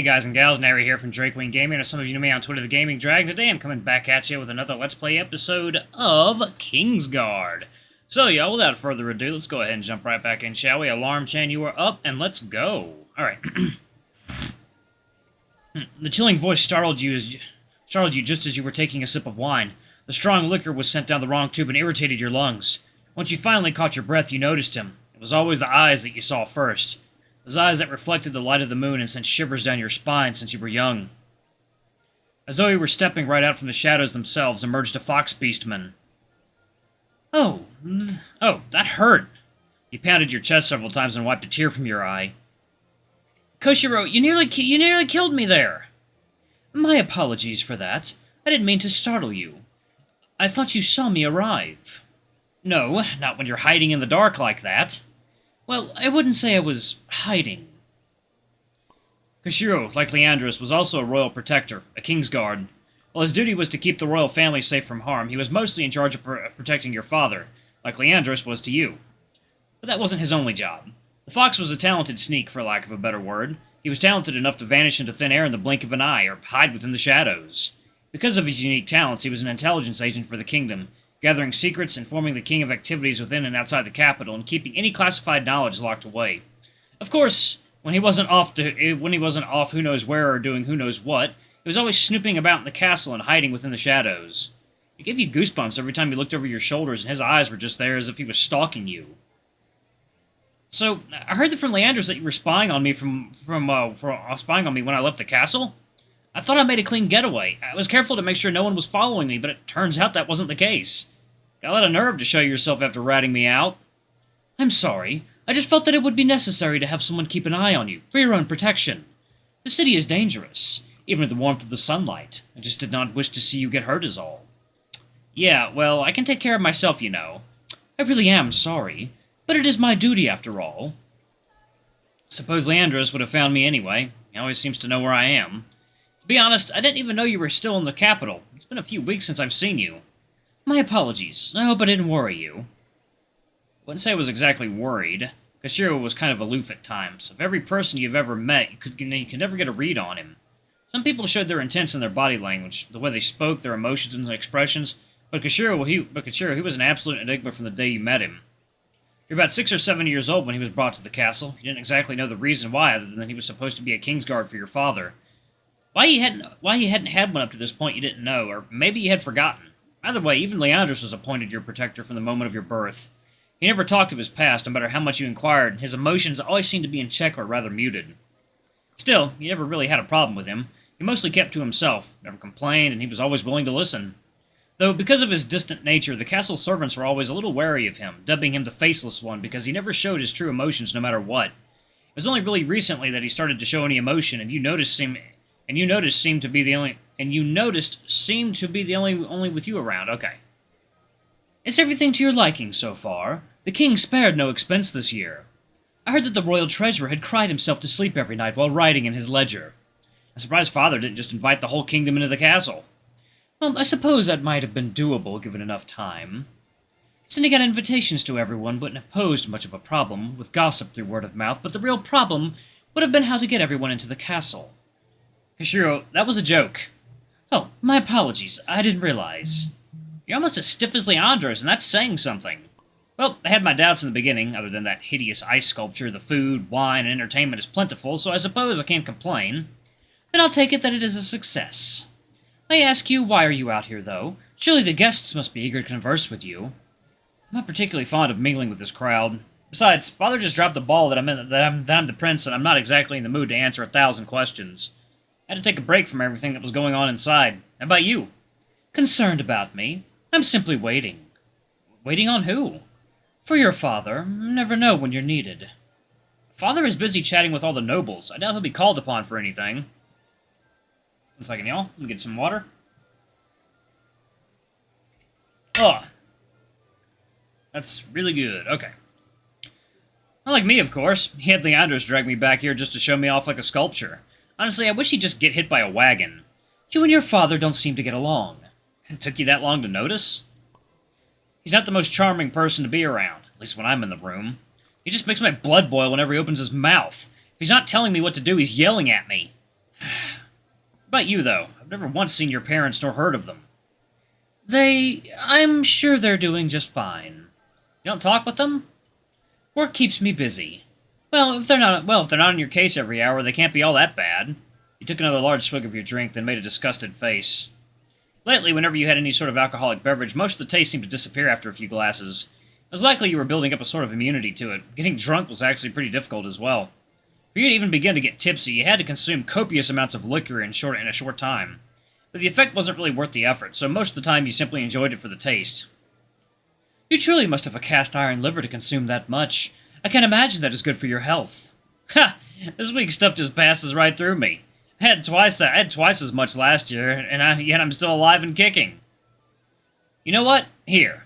guys and gals, Nary here from Drake Wing Gaming, or some of you know me on Twitter, The Gaming Dragon. Today I'm coming back at you with another Let's Play episode of Kingsguard. So, y'all, without further ado, let's go ahead and jump right back in, shall we? Alarm chain, you are up, and let's go. Alright. The chilling voice startled you just as you were taking a sip of wine. The strong liquor was sent down the wrong tube and irritated your lungs. Once you finally caught your breath, you noticed him. It was always the eyes that you saw first. Those eyes that reflected the light of the moon and sent shivers down your spine since you were young. As though he were stepping right out from the shadows themselves, emerged a fox beastman. Oh, that hurt. You pounded your chest several times and wiped a tear from your eye. Koshiro, you nearly killed me there. My apologies for that. I didn't mean to startle you. I thought you saw me arrive. No, not when you're hiding in the dark like that. Well, I wouldn't say I was hiding. Koshiro, like Leandros, was also a royal protector, a Kingsguard. While his duty was to keep the royal family safe from harm, he was mostly in charge of protecting your father, like Leandros was to you. But that wasn't his only job. The fox was a talented sneak, for lack of a better word. He was talented enough to vanish into thin air in the blink of an eye, or hide within the shadows. Because of his unique talents, he was an intelligence agent for the kingdom, gathering secrets, informing the king of activities within and outside the capital, and keeping any classified knowledge locked away. Of course, when he wasn't off who knows where or doing who knows what, he was always snooping about in the castle and hiding within the shadows. It gave you goosebumps every time you looked over your shoulders, and his eyes were just there as if he was stalking you. So, I heard that from Leandros that you were spying on me spying on me when I left the castle? I thought I made a clean getaway. I was careful to make sure no one was following me, but it turns out that wasn't the case. Got a lot of nerve to show yourself after ratting me out. I'm sorry. I just felt that it would be necessary to have someone keep an eye on you, for your own protection. The city is dangerous, even in the warmth of the sunlight. I just did not wish to see you get hurt is all. Yeah, well, I can take care of myself, you know. I really am sorry, but it is my duty after all. Suppose Leandros would have found me anyway. He always seems to know where I am. To be honest, I didn't even know you were still in the capital. It's been a few weeks since I've seen you. My apologies. I hope I didn't worry you. I wouldn't say I was exactly worried. Koshiro was kind of aloof at times. Of every person you've ever met, you could never get a read on him. Some people showed their intents in their body language, the way they spoke, their emotions and expressions, but Koshiro, he was an absolute enigma from the day you met him. You're about 6 or 7 years old when he was brought to the castle. You didn't exactly know the reason why, other than he was supposed to be a Kingsguard for your father. Why he hadn't had one up to this point you didn't know, or maybe you had forgotten. Either way, even Leandros was appointed your protector from the moment of your birth. He never talked of his past, no matter how much you inquired, and his emotions always seemed to be in check or rather muted. Still, you never really had a problem with him. He mostly kept to himself, never complained, and he was always willing to listen. Though, because of his distant nature, the castle servants were always a little wary of him, dubbing him the Faceless One, because he never showed his true emotions no matter what. It was only really recently that he started to show any emotion, and you noticed seemed to be the only with you around. Okay. Is everything to your liking so far? The king spared no expense this year. I heard that the royal treasurer had cried himself to sleep every night while writing in his ledger. I'm surprised father didn't just invite the whole kingdom into the castle. Well, I suppose that might have been doable given enough time. Sending out invitations to everyone wouldn't have posed much of a problem with gossip through word of mouth, but the real problem would have been how to get everyone into the castle. Koshiro, that was a joke. Oh, my apologies. I didn't realize. You're almost as stiff as Leandros, and that's saying something. Well, I had my doubts in the beginning. Other than that hideous ice sculpture, the food, wine, and entertainment is plentiful, so I suppose I can't complain. Then I'll take it that it is a success. May I ask you, why are you out here, though? Surely the guests must be eager to converse with you. I'm not particularly fond of mingling with this crowd. Besides, father just dropped the ball that I'm the prince, and I'm not exactly in the mood to answer 1,000 questions. I had to take a break from everything that was going on inside. How about you? Concerned about me? I'm simply waiting. Waiting on who? For your father. Never know when you're needed. Father is busy chatting with all the nobles. I doubt he'll be called upon for anything. 1 second, y'all. Let me get some water. Oh. That's really good. Okay. Not like me, of course. He had Leandros drag me back here just to show me off like a sculpture. Honestly, I wish he'd just get hit by a wagon. You and your father don't seem to get along. It took you that long to notice? He's not the most charming person to be around, at least when I'm in the room. He just makes my blood boil whenever he opens his mouth. If he's not telling me what to do, he's yelling at me. About you, though. I've never once seen your parents nor heard of them. I'm sure they're doing just fine. You don't talk with them? Work keeps me busy. If they're not on your case every hour, they can't be all that bad. You took another large swig of your drink, then made a disgusted face. Lately, whenever you had any sort of alcoholic beverage, most of the taste seemed to disappear after a few glasses. It was likely you were building up a sort of immunity to it. Getting drunk was actually pretty difficult as well. For you to even begin to get tipsy, you had to consume copious amounts of liquor in a short time. But the effect wasn't really worth the effort, so most of the time you simply enjoyed it for the taste. You truly must have a cast-iron liver to consume that much. I can't imagine that is good for your health. Ha! This week's stuff just passes right through me. I had twice as much last year, and yet I'm still alive and kicking. You know what? Here.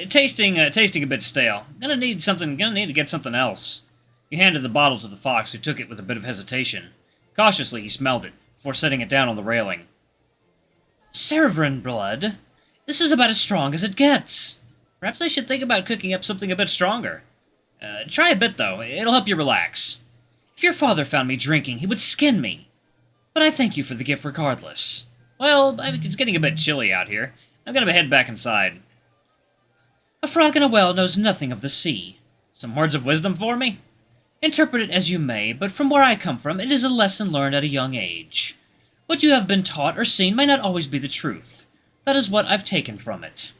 Tasting a bit stale. Gonna need to get something else. He handed the bottle to the fox, who took it with a bit of hesitation. Cautiously, he smelled it, before setting it down on the railing. Cerebrin blood? This is about as strong as it gets. Perhaps I should think about cooking up something a bit stronger. Try a bit, though. It'll help you relax. If your father found me drinking, he would skin me. But I thank you for the gift regardless. Well, it's getting a bit chilly out here. I'm gonna head back inside. A frog in a well knows nothing of the sea. Some words of wisdom for me? Interpret it as you may, but from where I come from, it is a lesson learned at a young age. What you have been taught or seen may not always be the truth. That is what I've taken from it.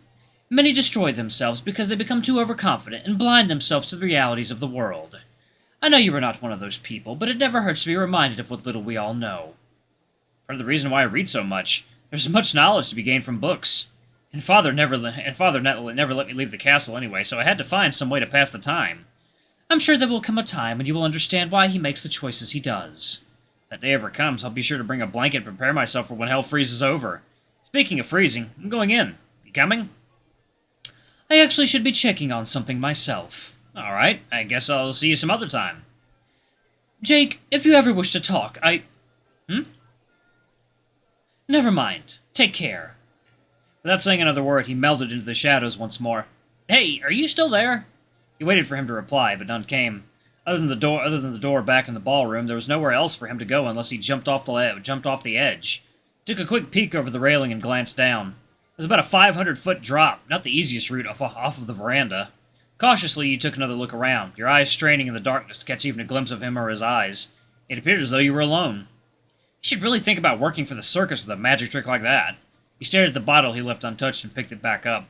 Many destroy themselves because they become too overconfident and blind themselves to the realities of the world. I know you are not one of those people, but it never hurts to be reminded of what little we all know. Part of the reason why I read so much. There's much knowledge to be gained from books. And Father never let me leave the castle anyway, so I had to find some way to pass the time. I'm sure there will come a time when you will understand why he makes the choices he does. If that day ever comes, I'll be sure to bring a blanket and prepare myself for when hell freezes over. Speaking of freezing, I'm going in. You coming? I actually should be checking on something myself. Alright, I guess I'll see you some other time. Jake, if you ever wish to talk, Never mind. Take care. Without saying another word, he melted into the shadows once more. Hey, are you still there? He waited for him to reply, but none came. Other than the door back in the ballroom, there was nowhere else for him to go unless he jumped off the edge. Took a quick peek over the railing and glanced down. It was about a 500-foot drop, not the easiest route off of the veranda. Cautiously, you took another look around, your eyes straining in the darkness to catch even a glimpse of him or his eyes. It appeared as though you were alone. You should really think about working for the circus with a magic trick like that. He stared at the bottle he left untouched and picked it back up.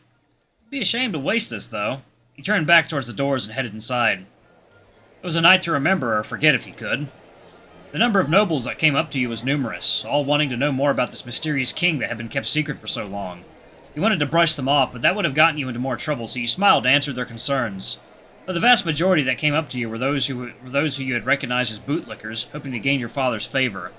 It'd be a shame to waste this, though. He turned back towards the doors and headed inside. It was a night to remember or forget if you could. The number of nobles that came up to you was numerous, all wanting to know more about this mysterious king that had been kept secret for so long. You wanted to brush them off, but that would have gotten you into more trouble, so you smiled to answer their concerns. But the vast majority that came up to you were those who you had recognized as bootlickers, hoping to gain your father's favor.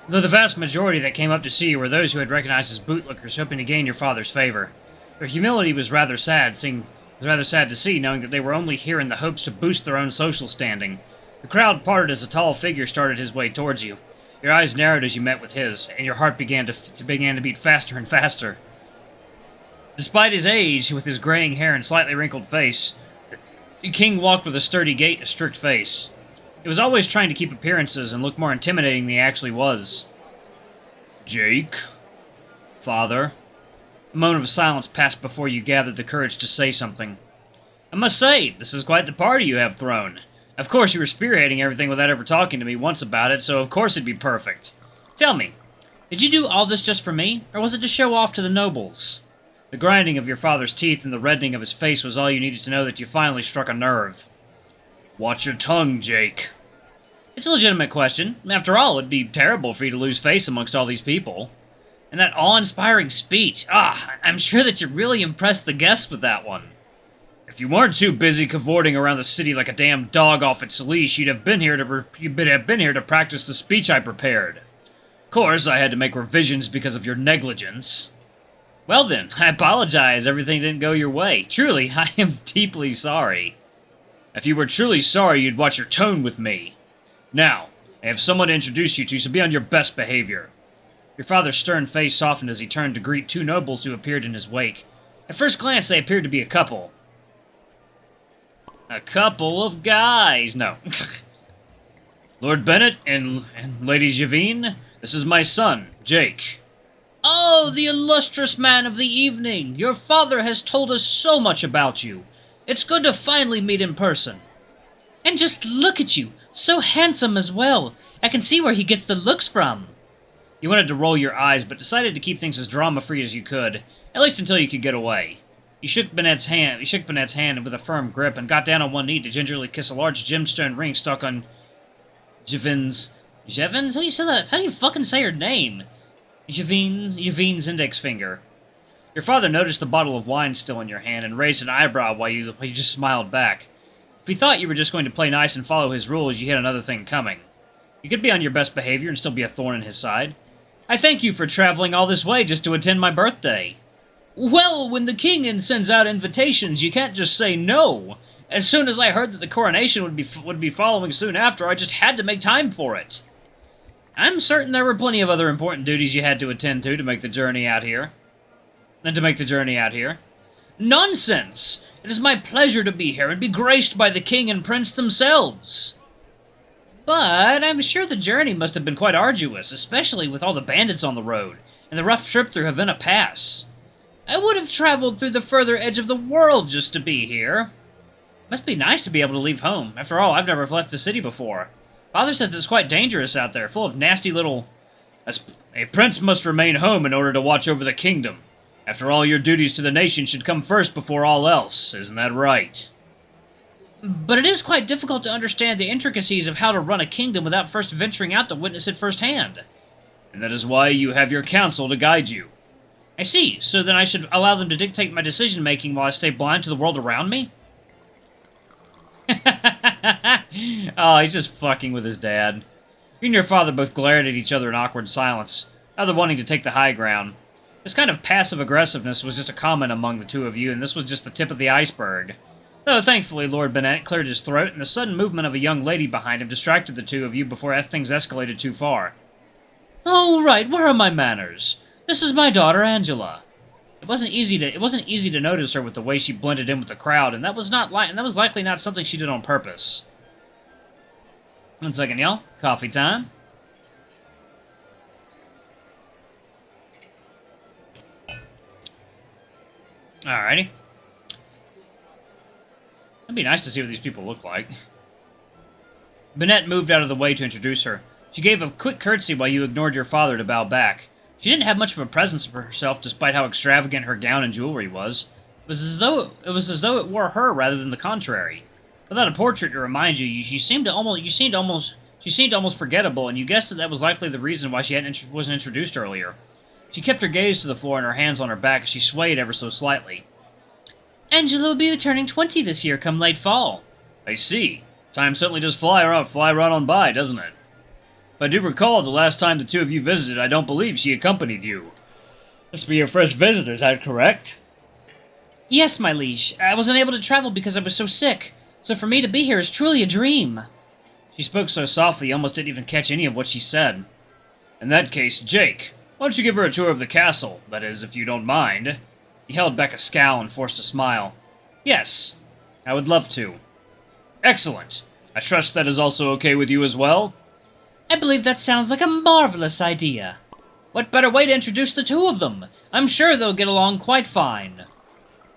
Though the vast majority that came up to see you were those who had recognized as bootlickers, hoping to gain your father's favor. Their humility was rather sad to see, knowing that they were only here in the hopes to boost their own social standing. The crowd parted as a tall figure started his way towards you. Your eyes narrowed as you met with his, and your heart began to beat faster and faster. Despite his age, with his graying hair and slightly wrinkled face, the king walked with a sturdy gait and a strict face. He was always trying to keep appearances and look more intimidating than he actually was. Jake? Father? A moment of silence passed before you gathered the courage to say something. I must say, this is quite the party you have thrown. Of course you were spearheading everything without ever talking to me once about it, so of course it'd be perfect. Tell me, did you do all this just for me, or was it to show off to the nobles? The grinding of your father's teeth and the reddening of his face was all you needed to know that you finally struck a nerve. Watch your tongue, Jake. It's a legitimate question. After all, it'd be terrible for you to lose face amongst all these people. And that awe-inspiring speech. I'm sure that you really impressed the guests with that one. If you weren't too busy cavorting around the city like a damn dog off its leash, you'd have been here to practice the speech I prepared. Of course, I had to make revisions because of your negligence. Well then, I apologize everything didn't go your way. Truly, I am deeply sorry. If you were truly sorry, you'd watch your tone with me. Now, I have someone to introduce you to, so be on your best behavior. Your father's stern face softened as he turned to greet two nobles who appeared in his wake. At first glance, they appeared to be a couple. A couple of guys. No. Lord Bennett and Lady Javine, this is my son, Jake. Oh, the illustrious man of the evening! Your father has told us so much about you. It's good to finally meet in person. And just look at you, so handsome as well. I can see where he gets the looks from. You wanted to roll your eyes, but decided to keep things as drama-free as you could, at least until you could get away. You shook Bennett's hand with a firm grip and got down on one knee to gingerly kiss a large gemstone ring stuck on Javin's... Javin's? How do you say that? How do you fucking say her name? Javine's index finger. Your father noticed the bottle of wine still in your hand and raised an eyebrow while you just smiled back. If he thought you were just going to play nice and follow his rules, you had another thing coming. You could be on your best behavior and still be a thorn in his side. I thank you for traveling all this way just to attend my birthday. Well, when the king sends out invitations, you can't just say no. As soon as I heard that the coronation would be following soon after, I just had to make time for it. I'm certain there were plenty of other important duties you had to attend to make the journey out here. Nonsense! It is my pleasure to be here and be graced by the king and prince themselves. But I'm sure the journey must have been quite arduous, especially with all the bandits on the road, and the rough trip through Havana Pass. I would have traveled through the further edge of the world just to be here. Must be nice to be able to leave home. After all, I've never left the city before. Father says it's quite dangerous out there, full of nasty little... A prince must remain home in order to watch over the kingdom. After all, your duties to the nation should come first before all else. Isn't that right? But it is quite difficult to understand the intricacies of how to run a kingdom without first venturing out to witness it firsthand. And that is why you have your council to guide you. I see. So then I should allow them to dictate my decision-making while I stay blind to the world around me? Oh, he's just fucking with his dad. You and your father both glared at each other in awkward silence, neither wanting to take the high ground. This kind of passive-aggressiveness was just a common among the two of you, and this was just the tip of the iceberg. Though, thankfully, Lord Bennett cleared his throat, and the sudden movement of a young lady behind him distracted the two of you before things escalated too far. Oh, right, where are my manners? This is my daughter, Angela. It wasn't easy to notice her with the way she blended in with the crowd, and that was likely not something she did on purpose. 1 second, y'all. Coffee time. Alrighty. It'd be nice to see what these people look like. Bennett moved out of the way to introduce her. She gave a quick curtsy while you ignored your father to bow back. She didn't have much of a presence for herself, despite how extravagant her gown and jewelry was. It was as though it wore her rather than the contrary. Without a portrait to remind you, she seemed almost forgettable, and you guessed that was likely the reason why she wasn't introduced earlier. She kept her gaze to the floor and her hands on her back as she swayed ever so slightly. Angela will be turning 20 this year, come late fall. I see. Time certainly does fly right on by, doesn't it? If I do recall, the last time the two of you visited, I don't believe she accompanied you. This will be your first visit, is that correct? Yes, my liege. I wasn't able to travel because I was so sick, so for me to be here is truly a dream. She spoke so softly you almost didn't even catch any of what she said. In that case, Jake, why don't you give her a tour of the castle? That is, if you don't mind. He held back a scowl and forced a smile. Yes, I would love to. Excellent. I trust that is also okay with you as well? I believe that sounds like a marvelous idea. What better way to introduce the two of them? I'm sure they'll get along quite fine.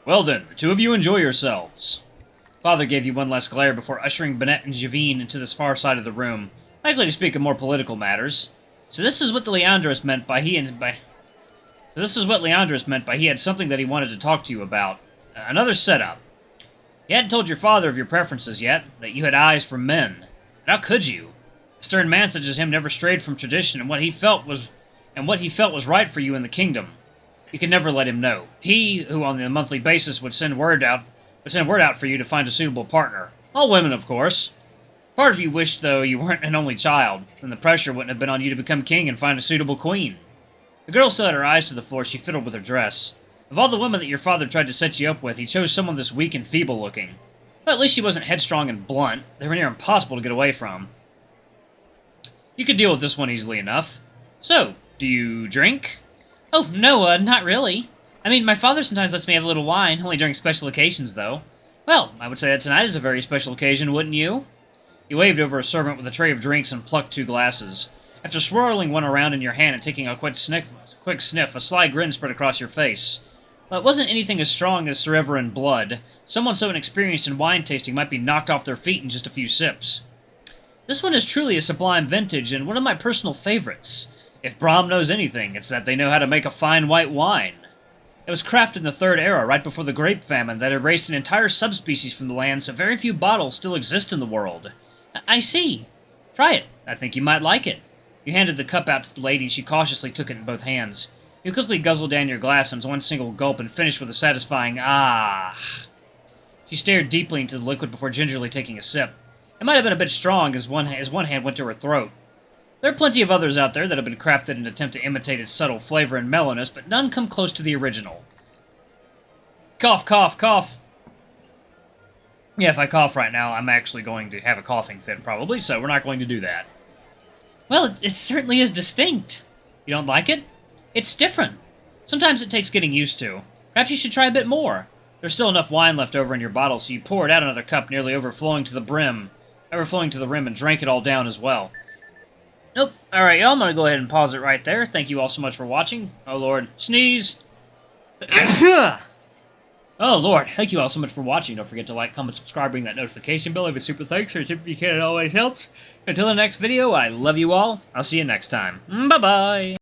Well then, the two of you enjoy yourselves. Father gave you one last glare before ushering Bennett and Javine into this far side of the room, likely to speak of more political matters. So this is what Leandros meant by he had something that he wanted to talk to you about. Another setup. You hadn't told your father of your preferences yet, that you had eyes for men. But how could you? A stern man such as him never strayed from tradition and what he felt was right for you in the kingdom. You could never let him know. He, who on a monthly basis would send word out for you to find a suitable partner. All women, of course. Part of you wished, though, you weren't an only child, then the pressure wouldn't have been on you to become king and find a suitable queen. The girl still had her eyes to the floor as she fiddled with her dress. Of all the women that your father tried to set you up with, he chose someone this weak and feeble-looking. But at least she wasn't headstrong and blunt. They were near impossible to get away from. You could deal with this one easily enough. So, do you drink? Oh, no, not really. I mean, my father sometimes lets me have a little wine, only during special occasions, though. Well, I would say that tonight is a very special occasion, wouldn't you? He waved over a servant with a tray of drinks and plucked 2 glasses. After swirling one around in your hand and taking a quick sniff, a sly grin spread across your face. Well, it wasn't anything as strong as Cereveran blood. Someone so inexperienced in wine tasting might be knocked off their feet in just a few sips. This one is truly a sublime vintage and one of my personal favorites. If Brahm knows anything, it's that they know how to make a fine white wine. It was crafted in the Third Era, right before the grape famine that erased an entire subspecies from the land, so very few bottles still exist in the world. I see. Try it. I think you might like it. You handed the cup out to the lady, and she cautiously took it in both hands. You quickly guzzled down your glass in one single gulp and finished with a satisfying ah. She stared deeply into the liquid before gingerly taking a sip. It might have been a bit strong as one hand went to her throat. There are plenty of others out there that have been crafted in an attempt to imitate its subtle flavor and mellowness, but none come close to the original. Cough, cough, cough. Yeah, if I cough right now, I'm actually going to have a coughing fit, probably, so we're not going to do that. Well, it certainly is distinct. You don't like it? It's different. Sometimes it takes getting used to. Perhaps you should try a bit more. There's still enough wine left over in your bottle, so you poured out another cup, nearly overflowing to the rim, and drank it all down as well. Nope. Alright, y'all, I'm going to go ahead and pause it right there. Thank you all so much for watching. Oh, Lord. Sneeze! Oh, Lord. Thank you all so much for watching. Don't forget to like, comment, subscribe, ring that notification bell. Leave a super thanks or a tip if you can. It always helps. Until the next video, I love you all. I'll see you next time. Bye-bye!